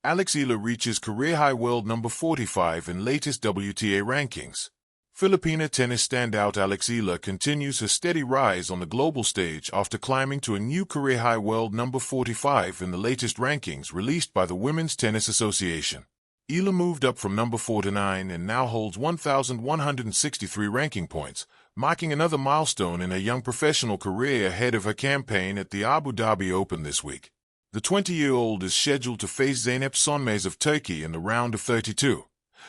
Eala reaches career-high world number 45 in latest WTA rankings. Filipina tennis standout Eala continues her steady rise on the global stage after climbing to a new career-high world number 45 in the latest rankings released by the Women's Tennis Association. Eala moved up from number 49 and now holds 1,163 ranking points, marking another milestone in her young professional career ahead of her campaign at the Abu Dhabi Open this week. The 20-year-old is scheduled to face Zeynep Sönmez of Turkey in the round of 32,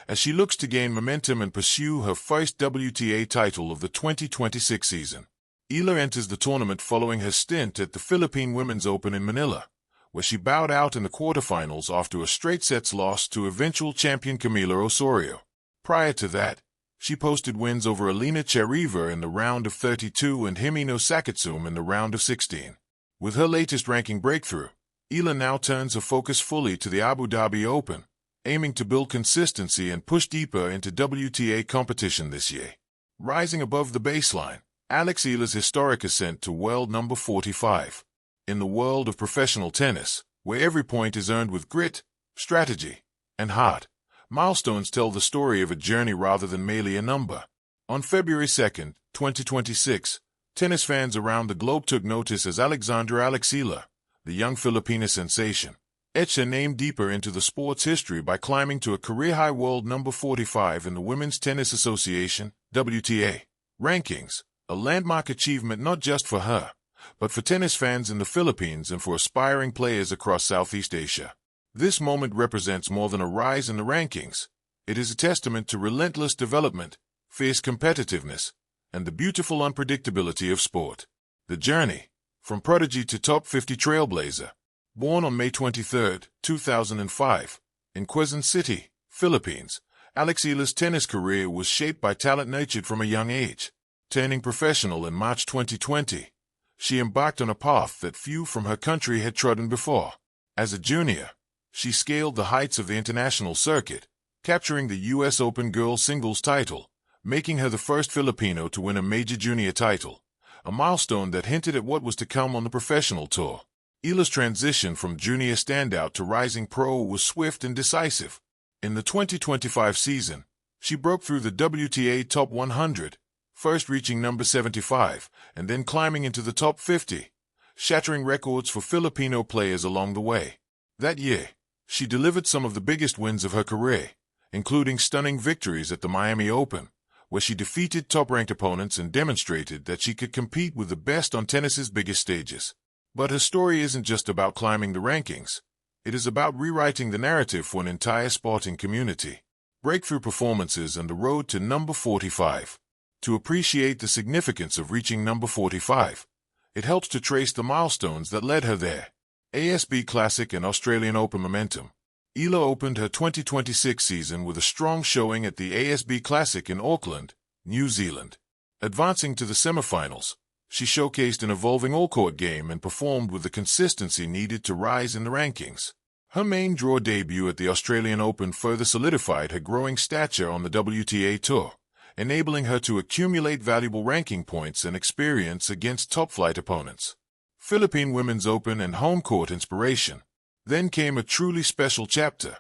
as she looks to gain momentum and pursue her first WTA title of the 2026 season. Eala enters the tournament following her stint at the Philippine Women's Open in Manila, where she bowed out in the quarterfinals after a straight-sets loss to eventual champion Camila Osorio. Prior to that, she posted wins over Elena Chereva in the round of 32 and Himino Sakitsum in the round of 16. With her latest ranking breakthrough, Eala now turns her focus fully to the Abu Dhabi Open, aiming to build consistency and push deeper into WTA competition this year. Rising above the baseline, Eala's historic ascent to world number 45. In the world of professional tennis, where every point is earned with grit, strategy, and heart, milestones tell the story of a journey rather than merely a number. On February 2, 2026, tennis fans around the globe took notice as Eala, the young Filipina sensation, etched her name deeper into the sport's history by climbing to a career-high world number 45 in the Women's Tennis Association, WTA, rankings, a landmark achievement not just for her, but for tennis fans in the Philippines and for aspiring players across Southeast Asia. This moment represents more than a rise in the rankings. It is a testament to relentless development, fierce competitiveness, and the beautiful unpredictability of sport. The journey, from prodigy to top 50 trailblazer. Born on May 23, 2005, in Quezon City, Philippines, Eala's tennis career was shaped by talent nurtured from a young age. Turning professional in March 2020, she embarked on a path that few from her country had trodden before. As a junior, she scaled the heights of the international circuit, capturing the U.S. Open girls singles title, making her the first Filipino to win a major junior title, a milestone that hinted at what was to come on the professional tour. Eala's transition from junior standout to rising pro was swift and decisive. In the 2025 season, she broke through the WTA Top 100, first reaching number 75, and then climbing into the top 50, shattering records for Filipino players along the way. That year, she delivered some of the biggest wins of her career, including stunning victories at the Miami Open, where she defeated top-ranked opponents and demonstrated that she could compete with the best on tennis's biggest stages. But her story isn't just about climbing the rankings. It is about rewriting the narrative for an entire sporting community. Breakthrough performances and the road to number 45. To appreciate the significance of reaching number 45, it helps to trace the milestones that led her there. ASB Classic and Australian Open momentum. Eala opened her 2026 season with a strong showing at the ASB Classic in Auckland, New Zealand. Advancing to the semifinals, she showcased an evolving all-court game and performed with the consistency needed to rise in the rankings. Her main draw debut at the Australian Open further solidified her growing stature on the WTA Tour, enabling her to accumulate valuable ranking points and experience against top-flight opponents. Philippine Women's Open and home court inspiration. Then came a truly special chapter.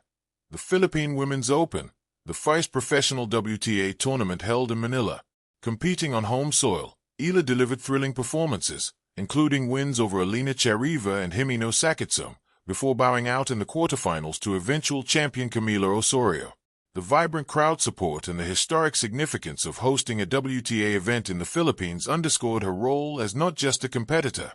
The Philippine Women's Open, the first professional WTA tournament held in Manila. Competing on home soil, Eala delivered thrilling performances, including wins over Elena Chereva and Himino Sakitsum, before bowing out in the quarterfinals to eventual champion Camila Osorio. The vibrant crowd support and the historic significance of hosting a WTA event in the Philippines underscored her role as not just a competitor,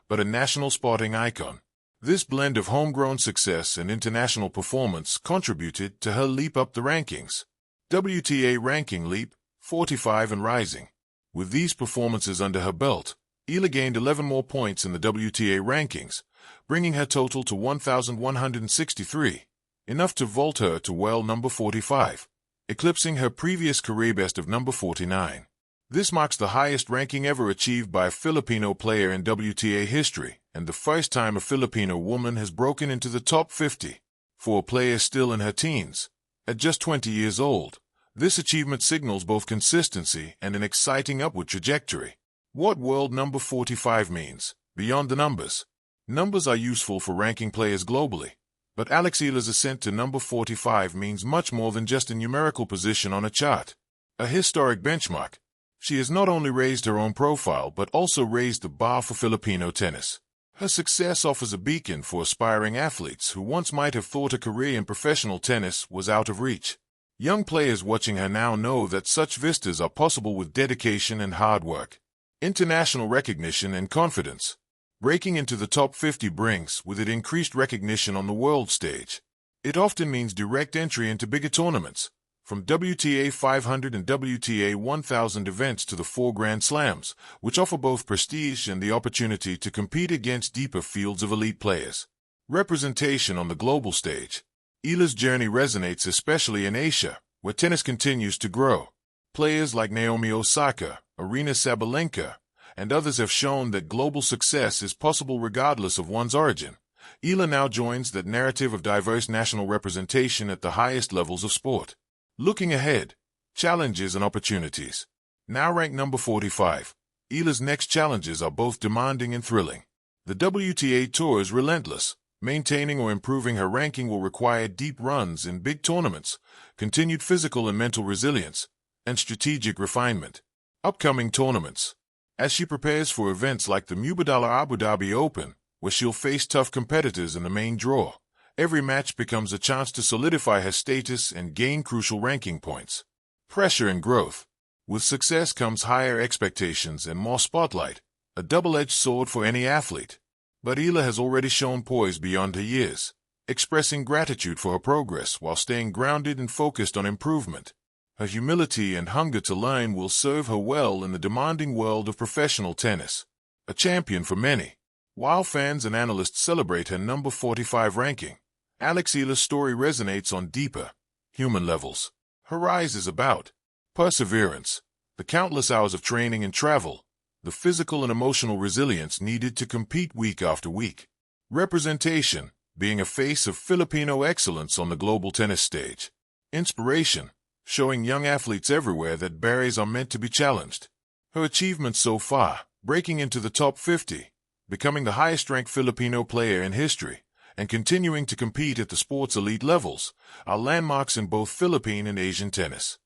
but a national sporting icon. This blend of homegrown success and international performance contributed to her leap up the rankings. WTA ranking leap, 45 and rising. With these performances under her belt, Eala gained 11 more points in the WTA rankings, bringing her total to 1,163, enough to vault her to world number 45, eclipsing her previous career best of number 49. This marks the highest ranking ever achieved by a Filipino player in WTA history, and the first time a Filipino woman has broken into the top 50. For a player still in her teens, at just 20 years old, this achievement signals both consistency and an exciting upward trajectory. What world number 45 means, beyond the numbers. Numbers are useful for ranking players globally, But Eala's ascent to number 45 means much more than just a numerical position on a chart. A historic benchmark. She has not only raised her own profile but also raised the bar for Filipino tennis. Her success offers a beacon for aspiring athletes who once might have thought a career in professional tennis was out of reach. Young players watching her now know that such vistas are possible with dedication and hard work. International recognition and confidence. Breaking into the top 50 brings with it increased recognition on the world stage. It often means direct entry into bigger tournaments, from WTA 500 and WTA 1000 events to the 4 Grand Slams, which offer both prestige and the opportunity to compete against deeper fields of elite players. Representation on the global stage. Eala's journey resonates especially in Asia, where tennis continues to grow. Players like Naomi Osaka, Aryna Sabalenka, and others have shown that global success is possible regardless of one's origin. Eala now joins that narrative of diverse national representation at the highest levels of sport. Looking ahead, challenges and opportunities. Now ranked number 45, Eala's next challenges are both demanding and thrilling. The WTA Tour is relentless. Maintaining or improving her ranking will require deep runs in big tournaments, continued physical and mental resilience, and strategic refinement. Upcoming tournaments. As she prepares for events like the Mubadala Abu Dhabi Open, where she'll face tough competitors in the main draw, every match becomes a chance to solidify her status and gain crucial ranking points. Pressure and growth. With success comes higher expectations and more spotlight, a double-edged sword for any athlete. But Eala has already shown poise beyond her years, expressing gratitude for her progress while staying grounded and focused on improvement. Her humility and hunger to learn will serve her well in the demanding world of professional tennis. A champion for many. While fans and analysts celebrate her number 45 ranking, Eala's story resonates on deeper, human levels. Her rise is about perseverance, the countless hours of training and travel, the physical and emotional resilience needed to compete week after week. Representation, being a face of Filipino excellence on the global tennis stage. Inspiration, showing young athletes everywhere that barriers are meant to be challenged. Her achievements so far, breaking into the top 50, becoming the highest-ranked Filipino player in history, and continuing to compete at the sport's elite levels, are landmarks in both Philippine and Asian tennis.